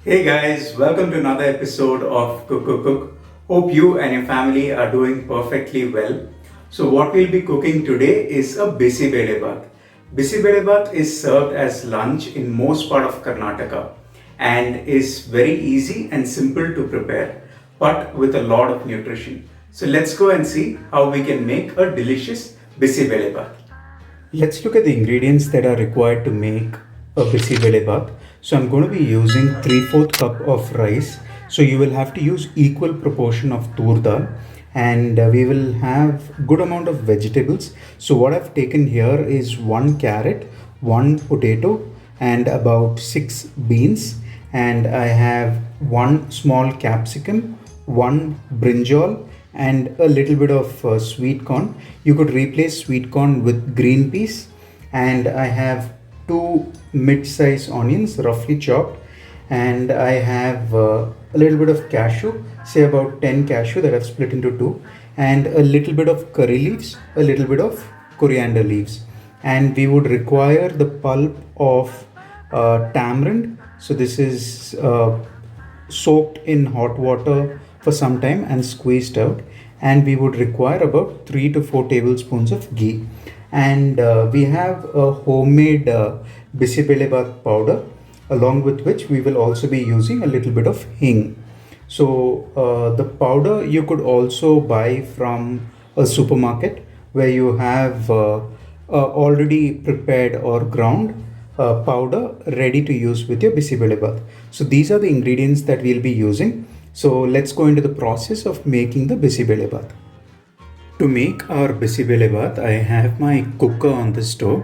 Hey guys, welcome to another episode of Cook Cook Cook. Hope you and your family are doing perfectly well. So what we'll be cooking today is a Bisi Bele Bath. Bisi Bele Bath is served as lunch in most part of Karnataka and is very easy and simple to prepare, but with a lot of nutrition. So let's go and see how we can make a delicious Bisi Bele Bath. Let's look at the ingredients that are required to make a Bisi Bele Bath. So I'm going to be using 3/4 cup of rice. So you will have to use equal proportion of tur dal, and we will have good amount of vegetables. So what I've taken here is one carrot, one potato, and about 6 beans, and I have one small capsicum, one brinjal, and a little bit of sweet corn. You could replace sweet corn with green peas, and I have two mid-size onions roughly chopped, and I have a little bit of cashew, say about 10 cashew that I've split into two, and a little bit of curry leaves, a little bit of coriander leaves, and we would require the pulp of tamarind. So this is soaked in hot water for some time and squeezed out, and we would require about 3 to 4 tablespoons of ghee, and we have a homemade Bisibelebath powder, along with which we will also be using a little bit of hing. So the powder you could also buy from a supermarket where you have already prepared or ground powder ready to use with your Bisibelebath. So these are the ingredients that we'll be using. So let's go into the process of making the Bisibelebath. To make our Bisibelebath, I have my cooker on the stove.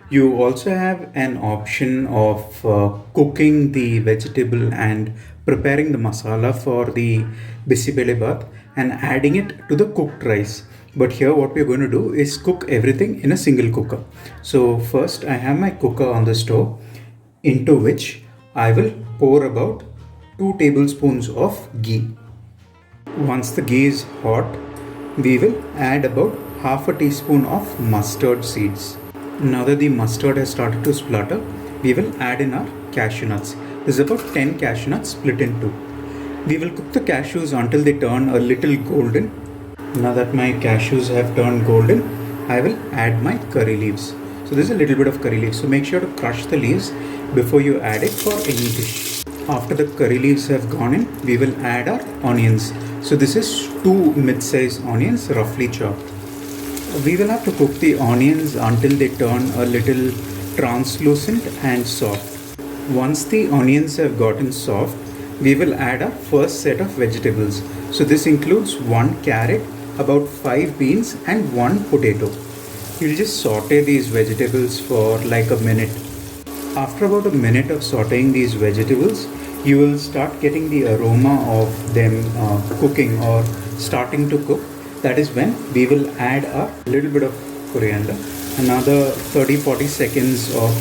You also have an option of cooking the vegetable and preparing the masala for the Bisibelebath and adding it to the cooked rice. But here what we're going to do is cook everything in a single cooker. So first I have my cooker on the stove, into which I will pour about 2 tablespoons of ghee. Once the ghee is hot, we will add about half a teaspoon of mustard seeds. Now that the mustard has started to splutter, we will add in our cashew nuts. This is about 10 cashew nuts split in two. We will cook the cashews until they turn a little golden. Now that my cashews have turned golden, I will add my curry leaves. So this is a little bit of curry leaves. So make sure to crush the leaves before you add it for any dish. After the curry leaves have gone in, we will add our onions. So this is 2 mid-sized onions roughly chopped. We will have to cook the onions until they turn a little translucent and soft. Once the onions have gotten soft, we will add our first set of vegetables. So this includes 1 carrot, about 5 beans, and 1 potato. You'll just saute these vegetables for like a minute. After about a minute of sauteing these vegetables, you will start getting the aroma of them cooking or starting to cook. That is when we will add a little bit of coriander. Another 30-40 seconds of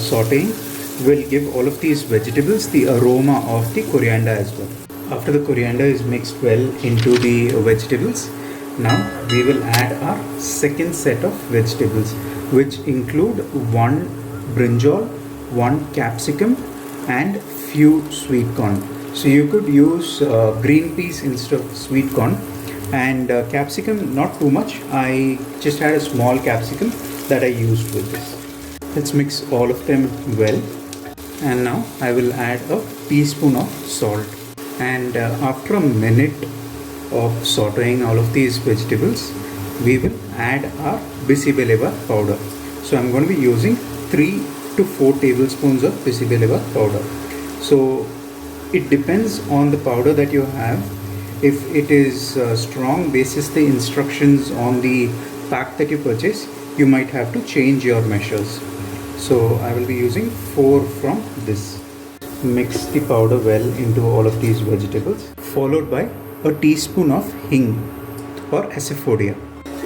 sauteing will give all of these vegetables the aroma of the coriander as well. After the coriander is mixed well into the vegetables, now we will add our second set of vegetables, which include 1 brinjal, 1 capsicum, and few sweet corn. So you could use green peas instead of sweet corn, and capsicum not too much. I just had a small capsicum that I used with this. Let's mix all of them well, and now I will add a teaspoon of salt, and after a minute of sauteing all of these vegetables, we will add our Bisibelebath powder. So I'm going to be using 3 to 4 tablespoons of Bisibelebath powder. So it depends on the powder that you have. If it is strong basis the instructions on the pack that you purchase, you might have to change your measures. So I will be using 4 from this. Mix the powder well into all of these vegetables, followed by a teaspoon of hing or asafoetida.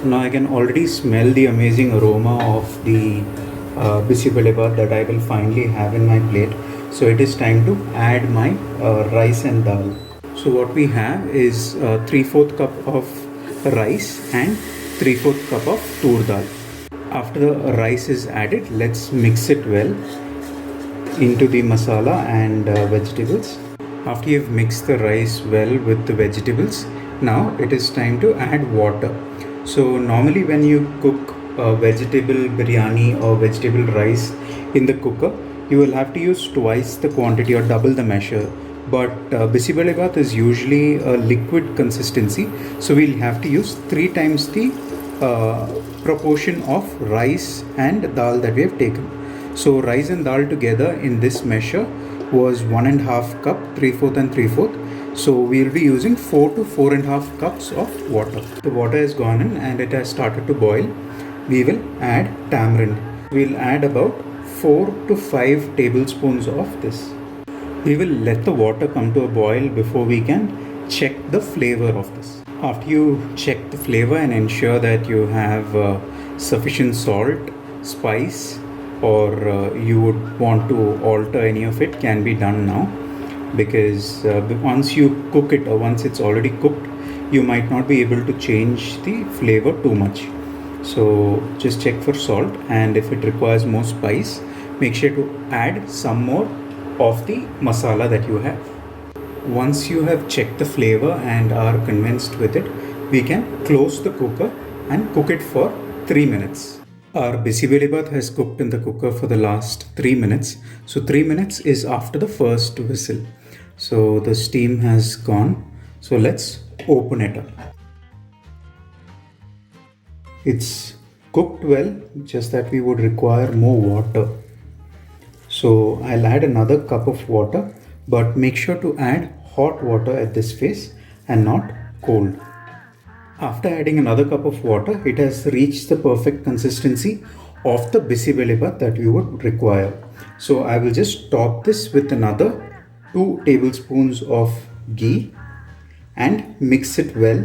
Now I can already smell the amazing aroma of the Bisibelebath that I will finally have in my plate. So it is time to add my rice and dal. So what we have is 3/4 cup of rice and 3/4 cup of tur dal. After the rice is added, let's mix it well into the masala and vegetables. After you've mixed the rice well with the vegetables, now it is time to add water. So normally when you cook vegetable biryani or vegetable rice in the cooker, you will have to use twice the quantity or double the measure. But Bisibelebath is usually a liquid consistency, so we'll have to use 3 times the proportion of rice and dal that we have taken. So rice and dal together in this measure was 1.5 cup, 3/4 and 3/4. So we'll be using 4 to 4.5 cups of water. The water has gone in and it has started to boil. We will add tamarind. We'll add about 4 to 5 tablespoons of this. We will let the water come to a boil before we can check the flavor of this. After you check the flavor and ensure that you have sufficient salt, spice, or you would want to alter any of it, can be done now, because once you cook it or once it's already cooked, you might not be able to change the flavor too much. So just check for salt, and if it requires more spice, make sure to add some more of the masala that you have. Once you have checked the flavor and are convinced with it, we can close the cooker and cook it for 3 minutes. Our Bisibelebath has cooked in the cooker for the last 3 minutes. So 3 minutes is after the first whistle. So the steam has gone. So let's open it up. It's cooked well, just that we would require more water. So I'll add another cup of water, but make sure to add hot water at this phase and not cold. After adding another cup of water, it has reached the perfect consistency of the Bisibelebath that we would require. So I will just top this with another 2 tablespoons of ghee and mix it well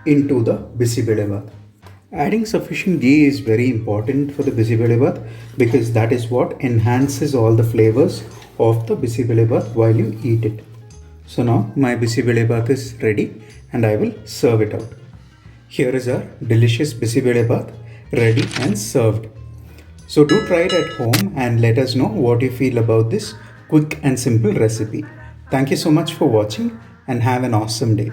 into the Bisibelebath. Adding sufficient ghee is very important for the Bisibelebath, because that is what enhances all the flavors of the Bisibelebath while you eat it. So now my Bisibelebath is ready and I will serve it out. Here is our delicious Bisibelebath ready and served. So do try it at home and let us know what you feel about this quick and simple recipe. Thank you so much for watching and have an awesome day.